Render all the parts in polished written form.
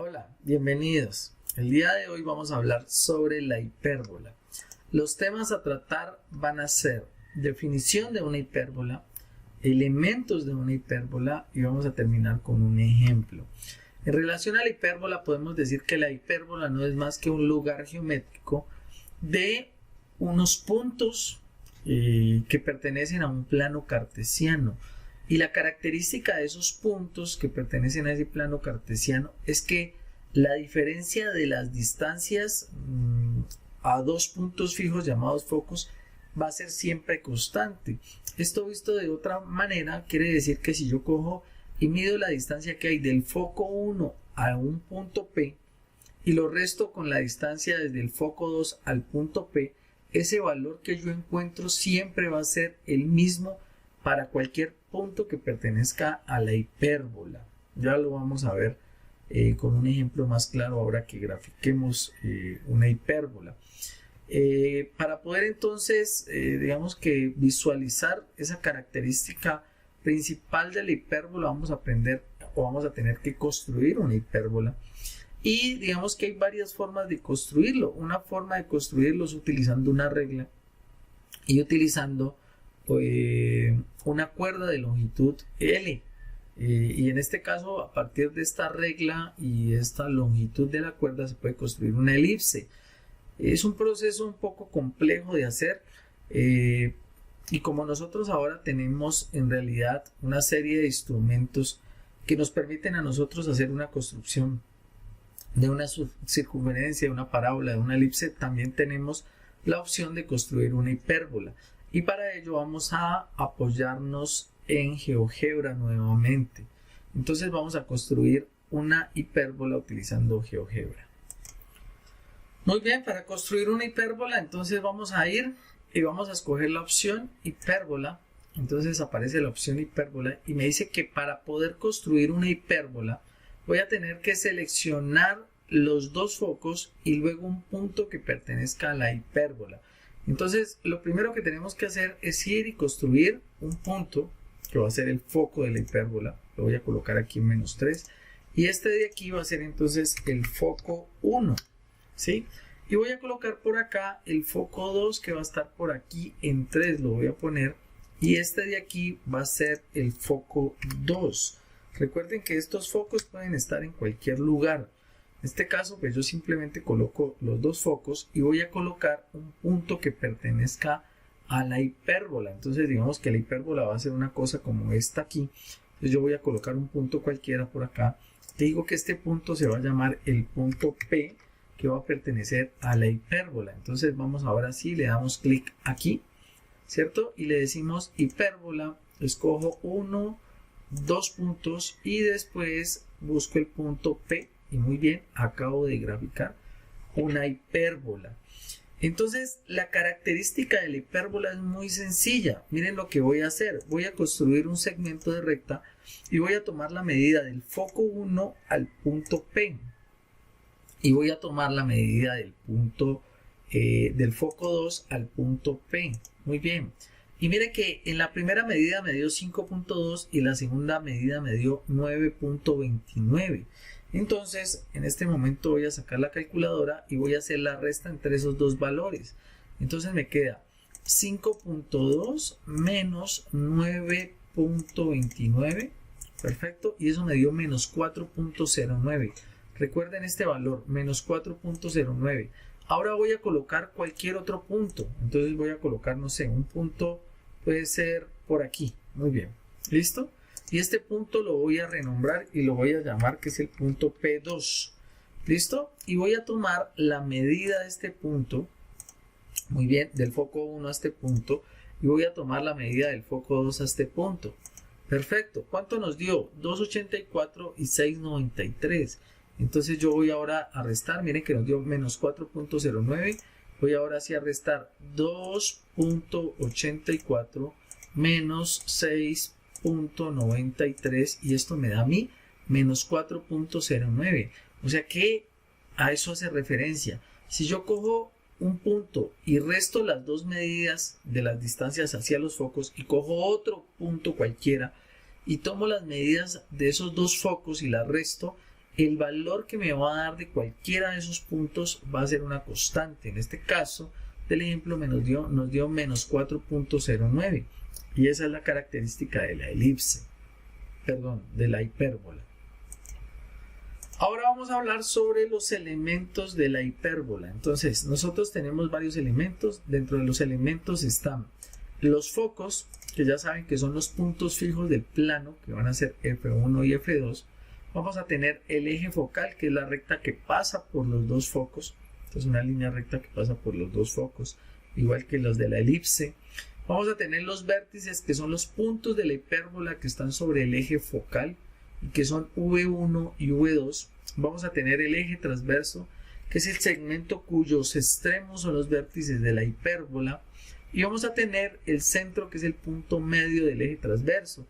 Hola, bienvenidos. El día de hoy vamos a hablar sobre la hipérbola. Los temas a tratar van a ser definición de una hipérbola, elementos de una hipérbola y vamos a terminar con un ejemplo. En relación a la hipérbola podemos decir que la hipérbola no es más que un lugar geométrico de unos puntos que pertenecen a un plano cartesiano. Y la característica de esos puntos que pertenecen a ese plano cartesiano es que la diferencia de las distancias a dos puntos fijos llamados focos va a ser siempre constante. Esto visto de otra manera quiere decir que si yo cojo y mido la distancia que hay del foco 1 a un punto P y lo resto con la distancia desde el foco 2 al punto P, ese valor que yo encuentro siempre va a ser el mismo para cualquier punto que pertenezca a la hipérbola. Ya lo vamos a ver con un ejemplo más claro ahora que grafiquemos una hipérbola. Para poder entonces, digamos que visualizar esa característica principal de la hipérbola, vamos a aprender o vamos a tener que construir una hipérbola. Y digamos que hay varias formas de construirlo. Una forma de construirlo es utilizando una regla y utilizando una cuerda de longitud L. Y en este caso, a partir de esta regla y esta longitud de la cuerda se puede construir una elipse. Es un proceso un poco complejo de hacer y como nosotros ahora tenemos en realidad una serie de instrumentos que nos permiten a nosotros hacer una construcción de una circunferencia, de una parábola, de una elipse, también tenemos la opción de construir una hipérbola. Y para ello vamos a apoyarnos en GeoGebra nuevamente. Entonces vamos a construir una hipérbola utilizando GeoGebra. Muy bien, para construir una hipérbola entonces vamos a ir y vamos a escoger la opción hipérbola. Entonces aparece la opción hipérbola y me dice que para poder construir una hipérbola voy a tener que seleccionar los dos focos y luego un punto que pertenezca a la hipérbola. Entonces lo primero que tenemos que hacer es ir y construir un punto que va a ser el foco de la hipérbola. Lo voy a colocar aquí en -3 y este de aquí va a ser entonces el foco 1, ¿sí? Y voy a colocar por acá el foco 2 que va a estar por aquí en 3, lo voy a poner, y este de aquí va a ser el foco 2. Recuerden que estos focos pueden estar en cualquier lugar. En este caso, pues yo simplemente coloco los dos focos y voy a colocar un punto que pertenezca a la hipérbola. Entonces, digamos que la hipérbola va a ser una cosa como esta aquí. Entonces, yo voy a colocar un punto cualquiera por acá. Te digo que este punto se va a llamar el punto P, que va a pertenecer a la hipérbola. Entonces, vamos ahora sí, le damos clic aquí, ¿cierto? Y le decimos hipérbola, escojo 1, 2 puntos y después busco el punto P. Y muy bien, acabo de graficar una hipérbola. Entonces, la característica de la hipérbola es muy sencilla. Miren lo que voy a hacer. Voy a construir un segmento de recta y voy a tomar la medida del foco 1 al punto P. Y voy a tomar la medida del punto del foco 2 al punto P. Muy bien. Y mire que en la primera medida me dio 5.2 y la segunda medida me dio 9.29. Entonces, en este momento voy a sacar la calculadora y voy a hacer la resta entre esos dos valores. Entonces me queda 5.2 menos 9.29. Perfecto. Y eso me dio menos 4.09. Recuerden este valor, menos 4.09. Ahora voy a colocar cualquier otro punto. Entonces voy a colocar, no sé, un punto puede ser por aquí. Muy bien. ¿Listo? Y este punto lo voy a renombrar y lo voy a llamar que es el punto P2. ¿Listo? Y voy a tomar la medida de este punto. Muy bien, del foco 1 a este punto. Y voy a tomar la medida del foco 2 a este punto. Perfecto. ¿Cuánto nos dio? 2.84 y 6.93. Entonces yo voy ahora a restar. Miren que nos dio menos 4.09. Voy ahora sí a restar 2.84 menos 6.93 y esto me da a mí menos 4.09. O sea que a eso hace referencia. Si yo cojo un punto y resto las dos medidas de las distancias hacia los focos y cojo otro punto cualquiera y tomo las medidas de esos dos focos y las resto, el valor que me va a dar de cualquiera de esos puntos va a ser una constante. En este caso del ejemplo nos dio menos 4.09 y esa es la característica de la elipse, perdón, de la hipérbola. Ahora vamos a hablar sobre los elementos de la hipérbola. Entonces, nosotros tenemos varios elementos. Dentro de los elementos están los focos, que ya saben que son los puntos fijos del plano, que van a ser F1 y F2. Vamos a tener el eje focal, que es la recta que pasa por los dos focos. Entonces, una línea recta que pasa por los dos focos, igual que los de la elipse. Vamos a tener los vértices, que son los puntos de la hipérbola que están sobre el eje focal, y que son V1 y V2. Vamos a tener el eje transverso, que es el segmento cuyos extremos son los vértices de la hipérbola, y vamos a tener el centro, que es el punto medio del eje transverso.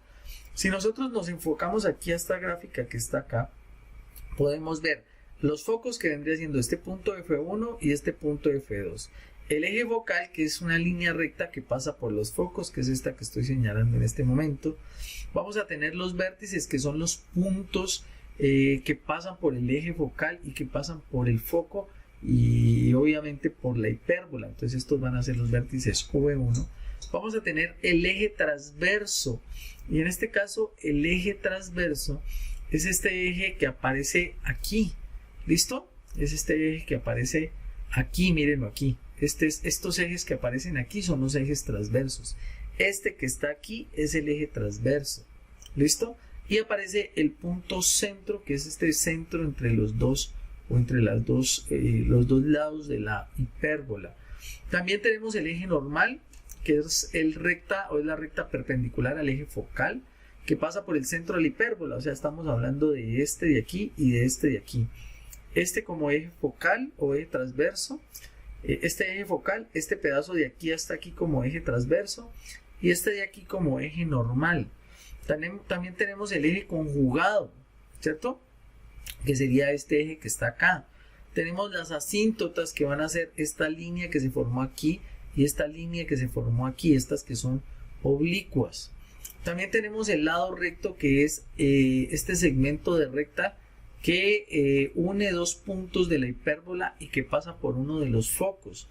Si nosotros nos enfocamos aquí a esta gráfica que está acá, podemos ver los focos, que vendría siendo este punto F1 y este punto F2. El eje focal, que es una línea recta que pasa por los focos, que es esta que estoy señalando en este momento. Vamos a tener los vértices, que son los puntos que pasan por el eje focal y que pasan por el foco y obviamente por la hipérbola. Entonces estos van a ser los vértices V1. Vamos a tener el eje transverso, y en este caso el eje transverso es este eje que aparece aquí. ¿Listo? Es este eje que aparece aquí, mírenlo aquí. Estos ejes que aparecen aquí son los ejes transversos. Este que está aquí es el eje transverso. ¿Listo? Y aparece el punto centro, que es este centro entre los dos, o entre los dos lados de la hipérbola. También tenemos el eje normal, que es la recta perpendicular al eje focal, que pasa por el centro de la hipérbola. O sea, estamos hablando de este de aquí y de este de aquí. Este como eje focal o eje transverso, este eje focal, este pedazo de aquí hasta aquí como eje transverso, y este de aquí como eje normal. También tenemos el eje conjugado, ¿cierto? Que sería este eje que está acá. Tenemos las asíntotas, que van a ser esta línea que se formó aquí y esta línea que se formó aquí, estas que son oblicuas. También tenemos el lado recto, que es este segmento de recta que une dos puntos de la hipérbola y que pasa por uno de los focos.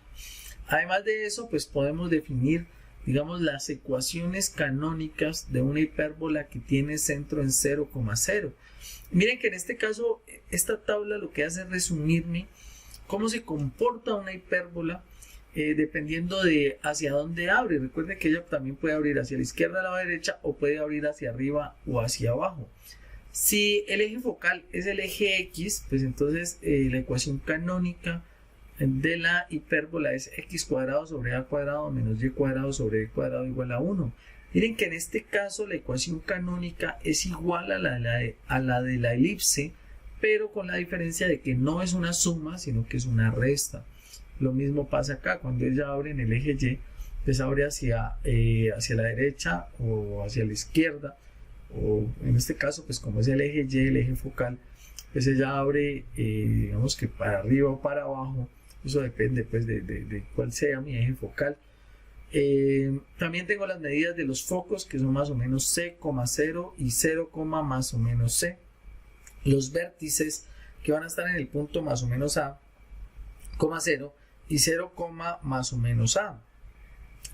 Además de eso, pues podemos definir, digamos, las ecuaciones canónicas de una hipérbola que tiene centro en 0,0. Miren que en este caso, esta tabla lo que hace es resumirme cómo se comporta una hipérbola dependiendo de hacia dónde abre. Recuerden que ella también puede abrir hacia la izquierda, a la derecha, o puede abrir hacia arriba o hacia abajo. Si el eje focal es el eje X, pues entonces la ecuación canónica de la hipérbola es x cuadrado sobre a cuadrado menos y cuadrado sobre b cuadrado igual a 1. Miren que en este caso la ecuación canónica es igual a la de la elipse, pero con la diferencia de que no es una suma, sino que es una resta. Lo mismo pasa acá, cuando ella abre en el eje Y, pues abre hacia la derecha o hacia la izquierda, o en este caso, pues como es el eje Y, el eje focal, pues ella abre, digamos que para arriba o para abajo. Eso depende pues de cuál sea mi eje focal. También tengo las medidas de los focos, que son más o menos C,0 y 0, más o menos C. Los vértices, que van a estar en el punto más o menos A, 0 y 0, más o menos A.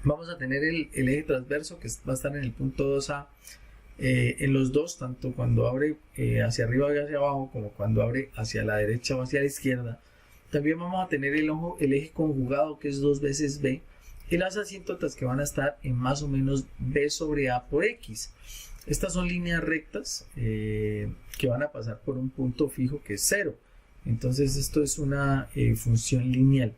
Vamos a tener el eje transverso, que va a estar en el punto 2A, en los dos, tanto cuando abre hacia arriba y hacia abajo, como cuando abre hacia la derecha o hacia la izquierda. También vamos a tener el eje conjugado, que es 2 veces B, y las asíntotas, que van a estar en más o menos B sobre A por X. Estas son líneas rectas que van a pasar por un punto fijo que es 0. Entonces esto es una función lineal.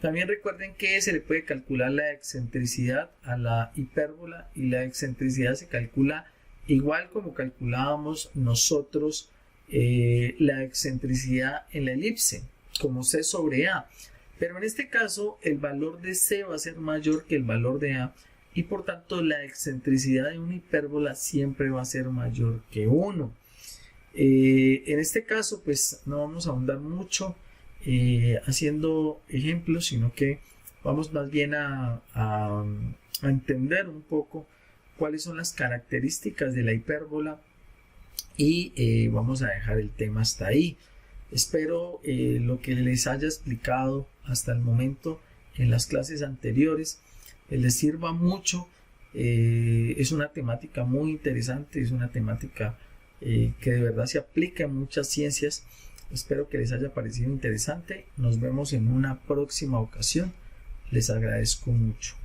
También recuerden que se le puede calcular la excentricidad a la hipérbola, y la excentricidad se calcula igual como calculábamos nosotros la excentricidad en la elipse, como C sobre A. Pero en este caso el valor de C va a ser mayor que el valor de A, y por tanto la excentricidad de una hipérbola siempre va a ser mayor que 1. En este caso pues no vamos a ahondar mucho haciendo ejemplos, sino que vamos más bien a entender un poco cuáles son las características de la hipérbola y vamos a dejar el tema hasta ahí. Espero lo que les haya explicado hasta el momento en las clases anteriores les sirva mucho. Es una temática muy interesante, es una temática que de verdad se aplica en muchas ciencias. Espero que les haya parecido interesante. Nos vemos en una próxima ocasión. Les agradezco mucho.